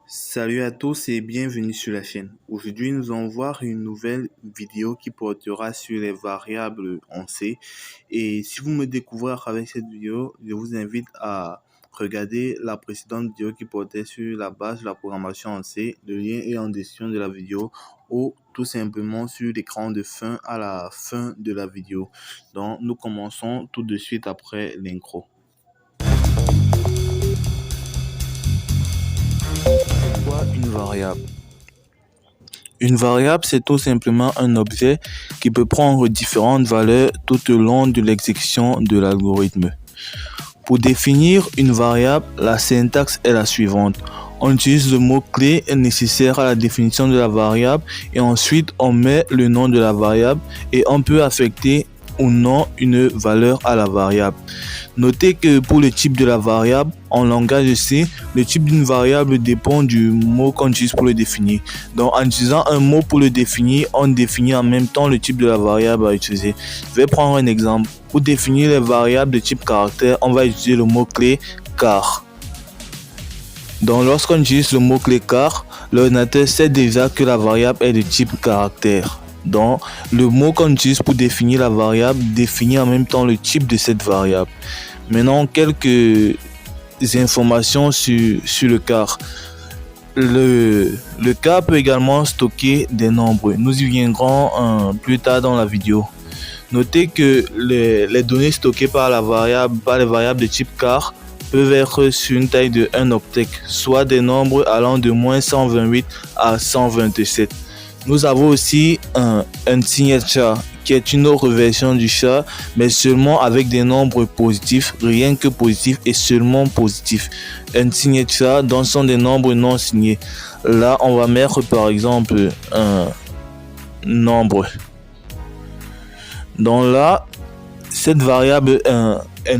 Salut à tous et bienvenue sur la chaîne. Aujourd'hui, nous allons voir une nouvelle vidéo qui portera sur les variables en C. Et si vous me découvrez à travers cette vidéo, je vous invite à regarder la précédente vidéo qui portait sur la base de la programmation en C. Le lien est en description de la vidéo ou tout simplement sur l'écran de fin à la fin de la vidéo. Donc, nous commençons tout de suite après l'intro. Une variable. Une variable, c'est tout simplement un objet qui peut prendre différentes valeurs tout au long de l'exécution de l'algorithme. Pour définir une variable, la syntaxe est la suivante. On utilise le mot-clé nécessaire à la définition de la variable et ensuite on met le nom de la variable et on peut affecter ou non une valeur à la variable. Notez que pour le type de la variable, en langage C, le type d'une variable dépend du mot qu'on utilise pour le définir. Donc en utilisant un mot pour le définir, on définit en même temps le type de la variable à utiliser. Je vais prendre un exemple. Pour définir les variables de type caractère, on va utiliser le mot-clé car. Donc lorsqu'on utilise le mot-clé car, l'ordinateur sait déjà que la variable est de type caractère. Donc, le mot qu'on utilise pour définir la variable définit en même temps le type de cette variable. Maintenant, quelques informations sur le car. Le car peut également stocker des nombres. Nous y viendrons plus tard dans la vidéo. Notez que les données stockées par les variables de type car peuvent être sur une taille de 1 octet, soit des nombres allant de -128 à 127. Nous avons aussi un signature qui est une autre version du char, mais seulement avec des nombres positifs, rien que positifs et seulement positifs. Un signature donc sont des nombres non signés. Là, on va mettre par exemple un nombre. Donc là, cette variable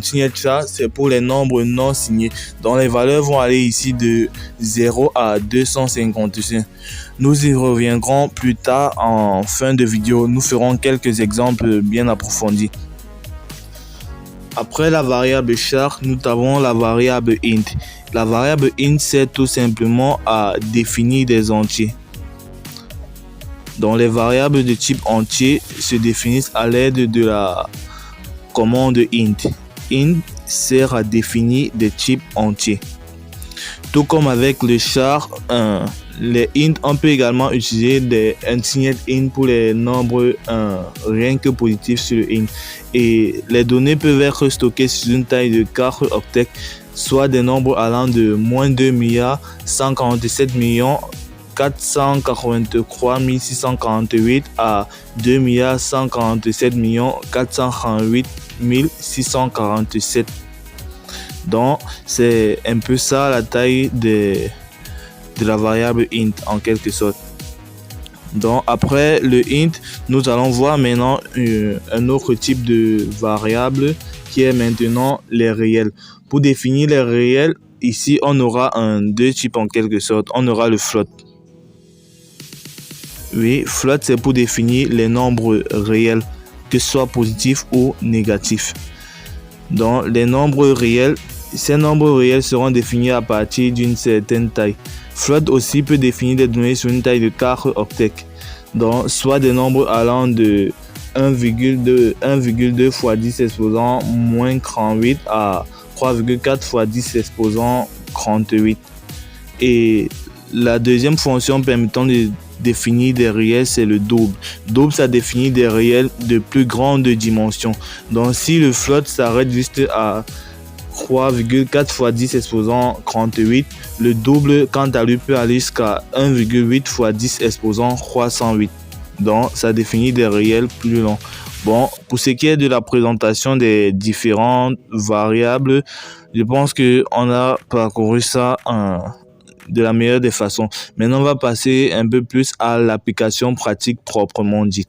signature, c'est pour les nombres non signés. Donc les valeurs vont aller ici de 0 à 255. Nous y reviendrons plus tard en fin de vidéo. Nous ferons quelques exemples bien approfondis. Après la variable char, nous avons la variable int. La variable int sert tout simplement à définir des entiers. Donc les variables de type entier se définissent à l'aide de la commande int. Int sert à définir des types entiers. Tout comme avec le char, les int, on peut également utiliser un signal int pour les nombres rien que positifs sur le int. Et les données peuvent être stockées sur une taille de 4 octets, soit des nombres allant de -2 milliards 147 millions 483 648 à 2 milliards 147 millions 438 647. Donc c'est un peu ça la taille de la variable int en quelque sorte. Donc après le int, nous allons voir maintenant un autre type de variable qui est maintenant les réels. Pour définir les réels, ici on aura deux types en quelque sorte. On aura le float. Oui, float c'est pour définir les nombres réels, que ce soit positifs ou négatifs. Donc les nombres réels, ces nombres réels seront définis à partir d'une certaine taille. Float aussi peut définir des données sur une taille de 4 octets, donc soit des nombres allant de 1,2 fois 10 exposant -38 à 3,4 fois 10 exposant 38. Et la deuxième fonction permettant de définir des réels, c'est le double. Double, ça définit des réels de plus grande dimension. Donc si le float s'arrête juste à 3,4 fois 10 exposant 38, le double quant à lui peut aller jusqu'à 1,8 fois 10 exposant 308. Donc ça définit des réels plus longs. Bon, pour ce qui est de la présentation des différentes variables, je pense qu'on a parcouru ça de la meilleure des façons. Maintenant, on va passer un peu plus à l'application pratique proprement dite.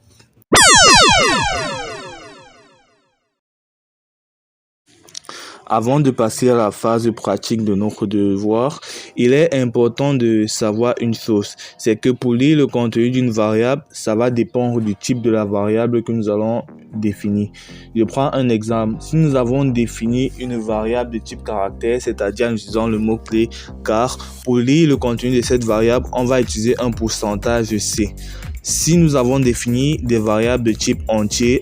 Avant de passer à la phase pratique de notre devoir, il est important de savoir une chose, c'est que pour lire le contenu d'une variable, ça va dépendre du type de la variable que nous allons définir. Je prends un exemple. Si nous avons défini une variable de type caractère, c'est-à-dire en utilisant le mot-clé car, pour lire le contenu de cette variable, on va utiliser un pourcentage C. Si nous avons défini des variables de type entier,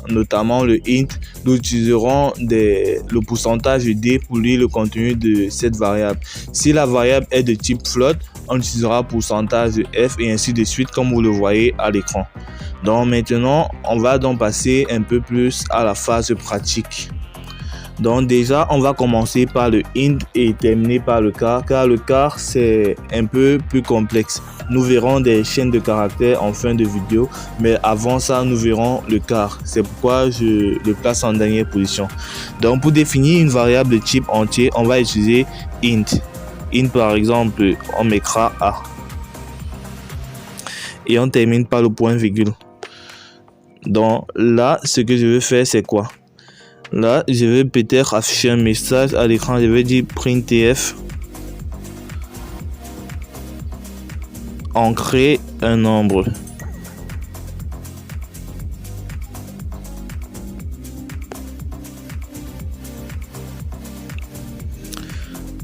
notamment le int, nous utiliserons le pourcentage D pour lire le contenu de cette variable. Si la variable est de type float, on utilisera pourcentage F et ainsi de suite comme vous le voyez à l'écran. Donc maintenant, on va donc passer un peu plus à la phase pratique. Donc déjà, on va commencer par le int et terminer par le char, car le char c'est un peu plus complexe. Nous verrons des chaînes de caractères en fin de vidéo, mais avant ça, nous verrons le char. C'est pourquoi je le place en dernière position. Donc pour définir une variable de type entier, on va utiliser int. Int par exemple, on mettra A. Et on termine par le point virgule. Donc là, ce que je vais faire, c'est quoi? Là, je vais peut-être afficher un message à l'écran. Je vais dire printf ancrer un nombre.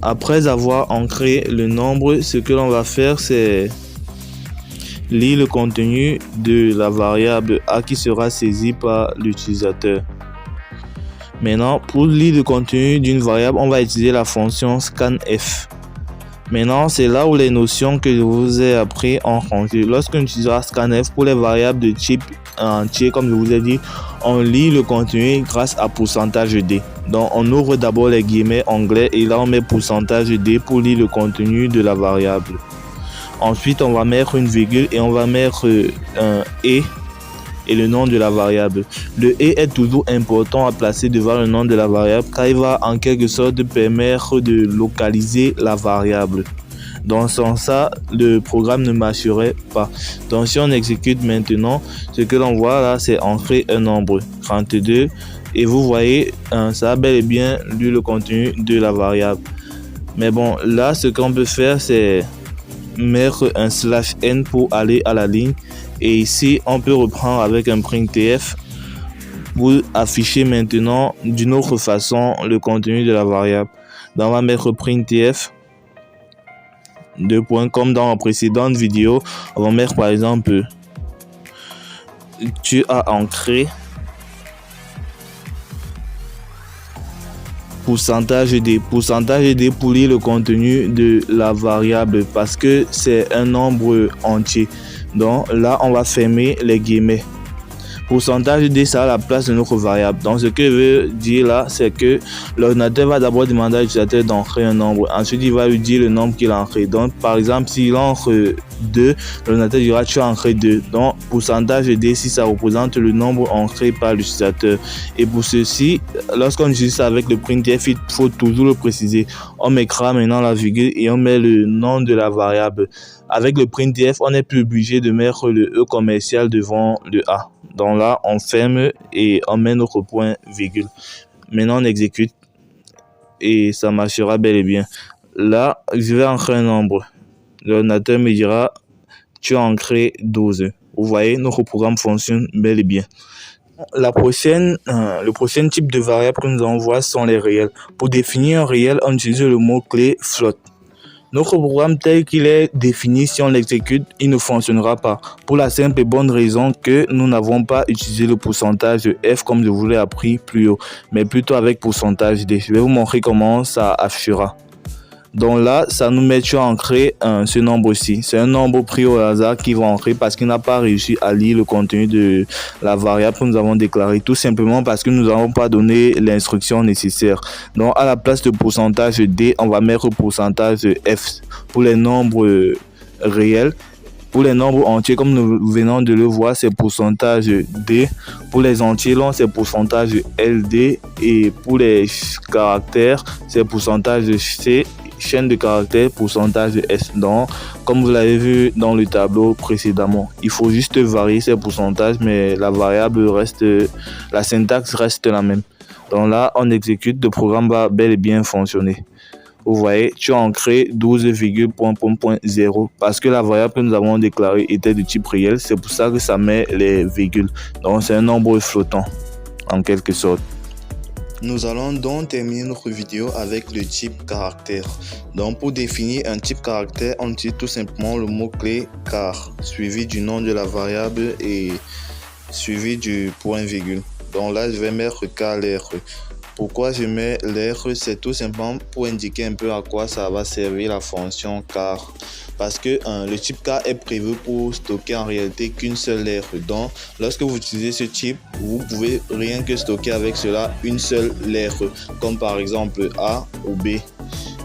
Après avoir ancré le nombre, ce que l'on va faire, c'est lire le contenu de la variable A qui sera saisie par l'utilisateur. Maintenant, pour lire le contenu d'une variable, on va utiliser la fonction scanf. Maintenant, c'est là où les notions que je vous ai appris entrent. Lorsqu'on utilisera scanf pour les variables de type entier, comme je vous ai dit, on lit le contenu grâce à pourcentage D. Donc, on ouvre d'abord les guillemets anglais et là, on met pourcentage D pour lire le contenu de la variable. Ensuite, on va mettre une virgule et on va mettre un et le nom de la variable. Le et est toujours important à placer devant le nom de la variable car il va en quelque sorte permettre de localiser la variable. Donc sans ça, le programme ne marcherait pas. Donc si on exécute maintenant, ce que l'on voit là, c'est entrer un nombre 32 et vous voyez, ça a bel et bien lu le contenu de la variable. Mais bon, là, ce qu'on peut faire, c'est mettre un /n pour aller à la ligne. Et ici, on peut reprendre avec un printf pour afficher maintenant d'une autre façon le contenu de la variable. Donc, on va mettre printf, deux points, comme dans la précédente vidéo. On va mettre par exemple, tu as ancré pourcentage D pour lire le contenu de la variable parce que c'est un nombre entier. Donc là, on va fermer les guillemets. Pourcentage D, ça a la place de notre variable. Donc ce que je veux dire là, c'est que l'ordinateur va d'abord demander à l'utilisateur d'entrer un nombre. Ensuite, il va lui dire le nombre qu'il a ancré. Donc par exemple, s'il entre 2, l'ordinateur dira tu as ancré 2. Donc pourcentage D, si ça représente le nombre ancré par l'utilisateur. Et pour ceci, lorsqu'on utilise ça avec le printf, il faut toujours le préciser. On mettra maintenant la virgule et on met le nom de la variable. Avec le printf, on n'est plus obligé de mettre le E commercial devant le A. Donc là, on ferme et on met notre point virgule. Maintenant, on exécute et ça marchera bel et bien. Là, je vais ancrer un nombre. L'ordinateur me dira, tu as ancré 12. Vous voyez, notre programme fonctionne bel et bien. Le prochain type de variable que nous allons voir sont les réels. Pour définir un réel, on utilise le mot-clé float. Notre programme tel qu'il est défini, si on l'exécute, il ne fonctionnera pas. Pour la simple et bonne raison que nous n'avons pas utilisé le pourcentage F comme je vous l'ai appris plus haut, mais plutôt avec pourcentage D. Je vais vous montrer comment ça affichera. Donc là, ça nous met à ancrer ce nombre-ci. C'est un nombre pris au hasard qui va ancrer parce qu'il n'a pas réussi à lire le contenu de la variable que nous avons déclarée. Tout simplement parce que nous n'avons pas donné l'instruction nécessaire. Donc à la place de pourcentage D, on va mettre pourcentage F pour les nombres réels. Pour les nombres entiers, comme nous venons de le voir, c'est pourcentage D. Pour les entiers longs, c'est pourcentage LD. Et pour les caractères, c'est pourcentage C. Chaîne de caractères, pourcentage S. Donc, comme vous l'avez vu dans le tableau précédemment, il faut juste varier ces pourcentages, mais la variable reste, la syntaxe reste la même. Donc là, on exécute, le programme va bel et bien fonctionner. Vous voyez, tu as ancré 12,0 parce que la variable que nous avons déclarée était de type réel. C'est pour ça que ça met les virgules. Donc, c'est un nombre flottant, en quelque sorte. Nous allons donc terminer notre vidéo avec le type caractère. Donc, pour définir un type caractère, on utilise tout simplement le mot-clé car, suivi du nom de la variable et suivi du point virgule. Donc là, je vais mettre KLR. Pourquoi je mets l'R? C'est tout simplement pour indiquer un peu à quoi ça va servir la fonction car. Parce que le type car est prévu pour stocker en réalité qu'une seule lettre. Donc, lorsque vous utilisez ce type, vous pouvez rien que stocker avec cela une seule lettre, comme par exemple A ou B.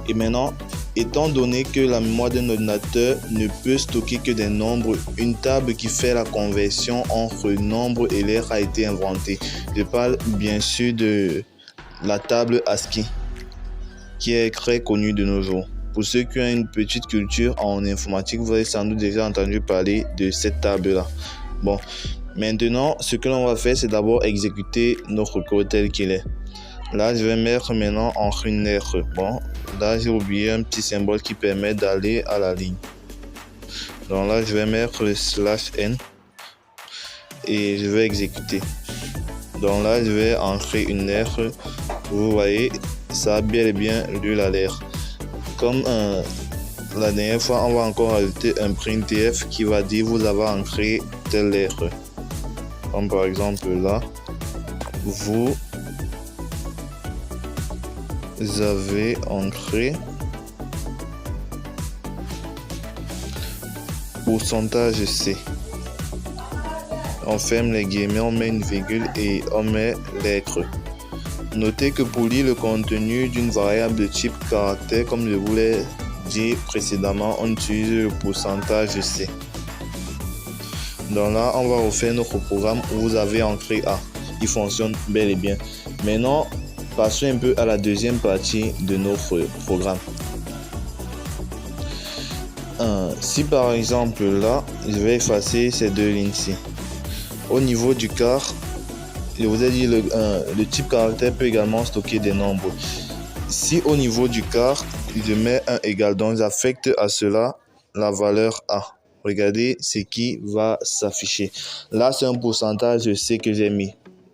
Et maintenant, étant donné que la mémoire d'un ordinateur ne peut stocker que des nombres, une table qui fait la conversion entre nombre et lettres a été inventée. Je parle bien sûr de la table ASCII, qui est très connue de nos jours. Pour ceux qui ont une petite culture en informatique, vous avez sans doute déjà entendu parler de cette table-là. Bon, maintenant, ce que l'on va faire, c'est d'abord exécuter notre code tel qu'il est. Là, je vais mettre maintenant entre une lettre. Bon, là, j'ai oublié un petit symbole qui permet d'aller à la ligne. Donc là, je vais mettre le /n et je vais exécuter. Donc là, je vais entrer une lettre. Vous voyez, ça a bien et bien lu la lettre. Comme la dernière fois, on va encore ajouter un printf qui va dire vous avez ancré telle lettre. Comme par exemple là, vous avez ancré pourcentage C. On ferme les guillemets, on met une virgule et on met lettre. Notez que pour lire le contenu d'une variable de type caractère, comme je vous l'ai dit précédemment, on utilise le pourcentage C. Donc là, on va refaire notre programme où vous avez ancré A. Il fonctionne bel et bien. Maintenant, passons un peu à la deuxième partie de notre programme. Si par exemple là, je vais effacer ces deux lignes-ci. Au niveau du car, je vous ai dit le type caractère peut également stocker des nombres. Si au niveau du car, je mets un égal, donc j'affecte à cela la valeur A. Regardez ce qui va s'afficher. Là, c'est un pourcentage C que j'ai mis.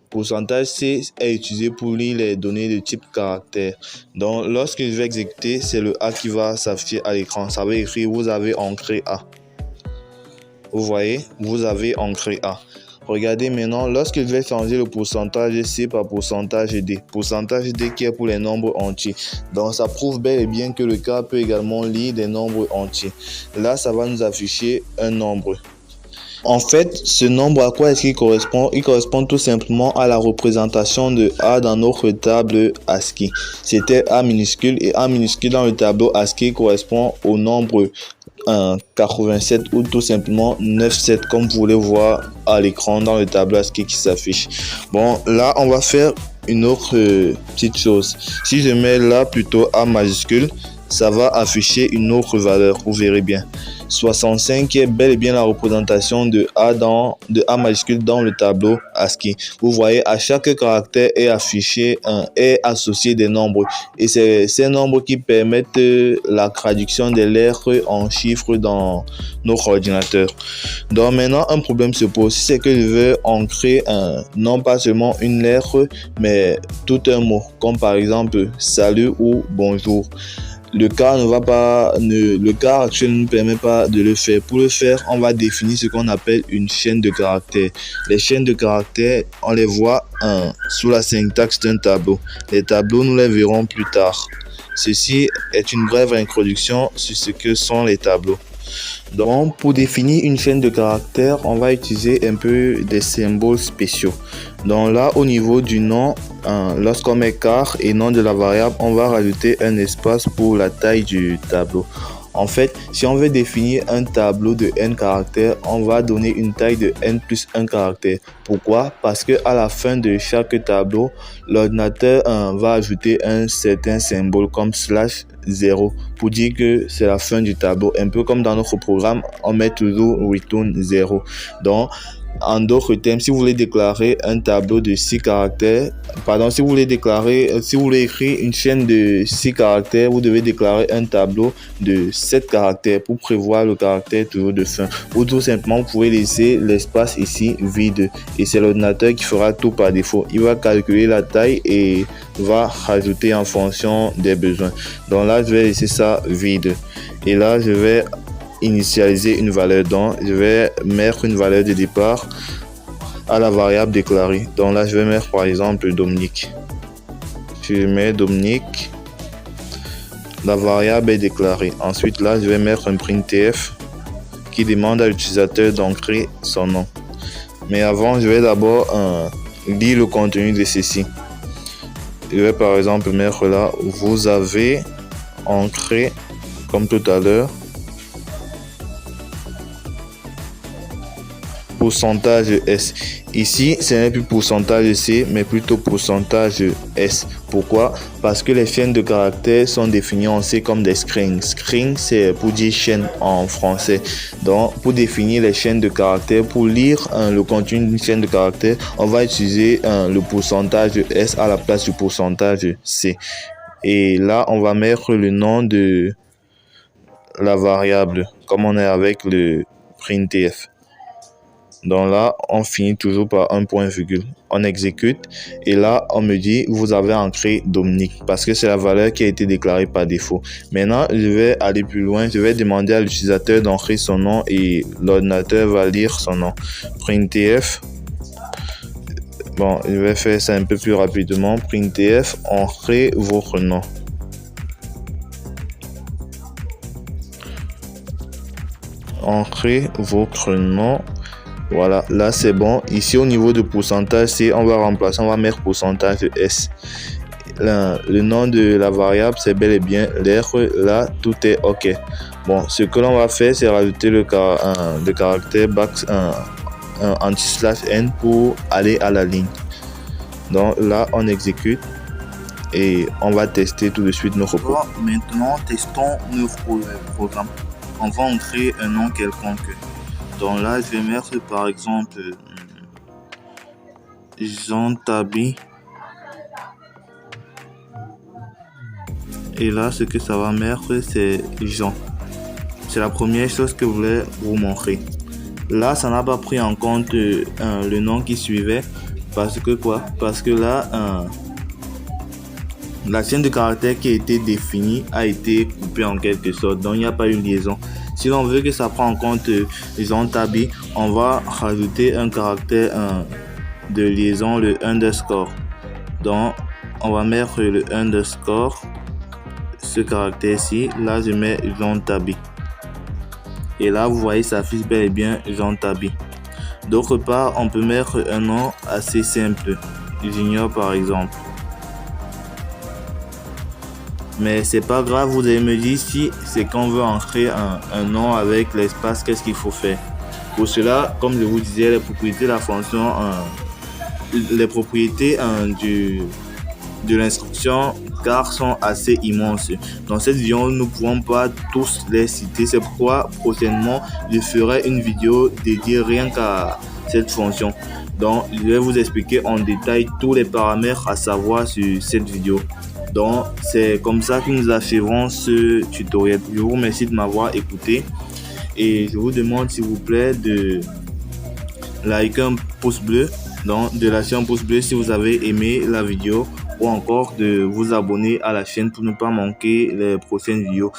Pourcentage C est utilisé pour lire les données de type caractère. Donc, lorsque je vais exécuter, c'est le A qui va s'afficher à l'écran. Ça va écrire vous avez ancré A. Vous voyez, vous avez ancré A. Regardez maintenant, lorsque je vais changer le pourcentage C par pourcentage D. Pourcentage D qui est pour les nombres entiers. Donc, ça prouve bel et bien que le car peut également lire des nombres entiers. Là, ça va nous afficher un nombre. En fait, ce nombre, à quoi est-ce qu'il correspond? Il correspond tout simplement à la représentation de A dans notre table ASCII. C'était A minuscule et A minuscule dans le tableau ASCII correspond au nombre 87 ou tout simplement 97 comme vous voulez voir à l'écran dans le tableau ASCII qui s'affiche. Bon, là, on va faire une autre petite chose. Si je mets là plutôt A majuscule, ça va afficher une autre valeur, vous verrez bien. 65 qui est bel et bien la représentation de A majuscule dans le tableau ASCII. Vous voyez, à chaque caractère est affiché est associé des nombres. Et c'est ces nombres qui permettent la traduction des lettres en chiffres dans notre ordinateur. Donc maintenant, un problème se pose, c'est que je veux ancrer non pas seulement une lettre, mais tout un mot, comme par exemple salut ou bonjour. Le cas actuel ne nous permet pas de le faire. Pour le faire, on va définir ce qu'on appelle une chaîne de caractères. Les chaînes de caractères, on les voit sous la syntaxe d'un tableau. Les tableaux, nous les verrons plus tard. Ceci est une brève introduction sur ce que sont les tableaux. Donc, pour définir une chaîne de caractères, on va utiliser un peu des symboles spéciaux. Donc là, au niveau du nom, lorsqu'on met car et nom de la variable, on va rajouter un espace pour la taille du tableau. En fait, si on veut définir un tableau de n caractères, on va donner une taille de n plus 1 caractère. Pourquoi? Parce que à la fin de chaque tableau, l'ordinateur va ajouter un certain symbole comme /0 pour dire que c'est la fin du tableau. Un peu comme dans notre programme, on met toujours return 0. Donc, En d'autres termes, si vous voulez déclarer un tableau de 6 caractères, si vous voulez écrire une chaîne de 6 caractères, vous devez déclarer un tableau de 7 caractères pour prévoir le caractère toujours de fin. Ou tout simplement, vous pouvez laisser l'espace ici vide et c'est l'ordinateur qui fera tout par défaut. Il va calculer la taille et va rajouter en fonction des besoins. Donc là, je vais laisser ça vide et là, je vais initialiser une valeur. Donc je vais mettre une valeur de départ à la variable déclarée. Donc là je vais mettre par exemple Dominique. Je mets Dominique, la variable est déclarée. Ensuite là je vais mettre un printf qui demande à l'utilisateur d'entrer son nom. Mais avant je vais d'abord lire le contenu de ceci. Je vais par exemple mettre là vous avez ancré comme tout à l'heure pourcentage S. Ici, ce n'est plus pourcentage C, mais plutôt pourcentage S. Pourquoi? Parce que les chaînes de caractères sont définies en C comme des strings. String, c'est pour dire chaîne en français. Donc, pour définir les chaînes de caractères, pour lire le contenu d'une chaîne de caractères, on va utiliser le pourcentage S à la place du pourcentage C. Et là, on va mettre le nom de la variable, comme on est avec le printf. Donc là, on finit toujours par un point virgule. On exécute et là, on me dit vous avez ancré Dominique parce que c'est la valeur qui a été déclarée par défaut. Maintenant, je vais aller plus loin. Je vais demander à l'utilisateur d'ancrer son nom et l'ordinateur va lire son nom. Printf. Bon, je vais faire ça un peu plus rapidement. Printf, ancrez votre nom. Ancrez votre nom. Voilà, là c'est bon. Ici au niveau de pourcentage C, on va mettre pourcentage S. Le nom de la variable c'est bel et bien l'air. Là tout est ok. Bon, ce que l'on va faire c'est rajouter le caractère anti/n pour aller à la ligne. Donc là on exécute et on va tester tout de suite nos repos. Maintenant testons notre programme. On va entrer un nom quelconque. Donc là, je vais mettre par exemple Jean Tabi. Et là, ce que ça va mettre, c'est Jean. C'est la première chose que je voulais vous montrer. Là, ça n'a pas pris en compte le nom qui suivait. Parce que quoi? Parce que là, la chaîne de caractères qui a été définie a été coupée en quelque sorte. Donc, il n'y a pas eu de liaison. Si l'on veut que ça prenne en compte les tabi, on va rajouter un caractère de liaison, le underscore. Donc, on va mettre le underscore, ce caractère-ci. Là, je mets Jean Tabi. Et là, vous voyez, ça affiche bel et bien Jean Tabi. D'autre part, on peut mettre un nom assez simple. Junior, par exemple. Mais c'est pas grave, vous allez me dire si c'est qu'on veut ancrer un nom avec l'espace, qu'est-ce qu'il faut faire. Pour cela, comme je vous disais, les propriétés de la fonction, les propriétés de l'instruction car sont assez immenses. Dans cette vidéo, nous ne pouvons pas tous les citer. C'est pourquoi prochainement, je ferai une vidéo dédiée rien qu'à cette fonction. Donc, je vais vous expliquer en détail tous les paramètres à savoir sur cette vidéo. Donc, c'est comme ça que nous achèverons ce tutoriel. Je vous remercie de m'avoir écouté et je vous demande s'il vous plaît de liker un pouce bleu, donc de lâcher un pouce bleu si vous avez aimé la vidéo ou encore de vous abonner à la chaîne pour ne pas manquer les prochaines vidéos.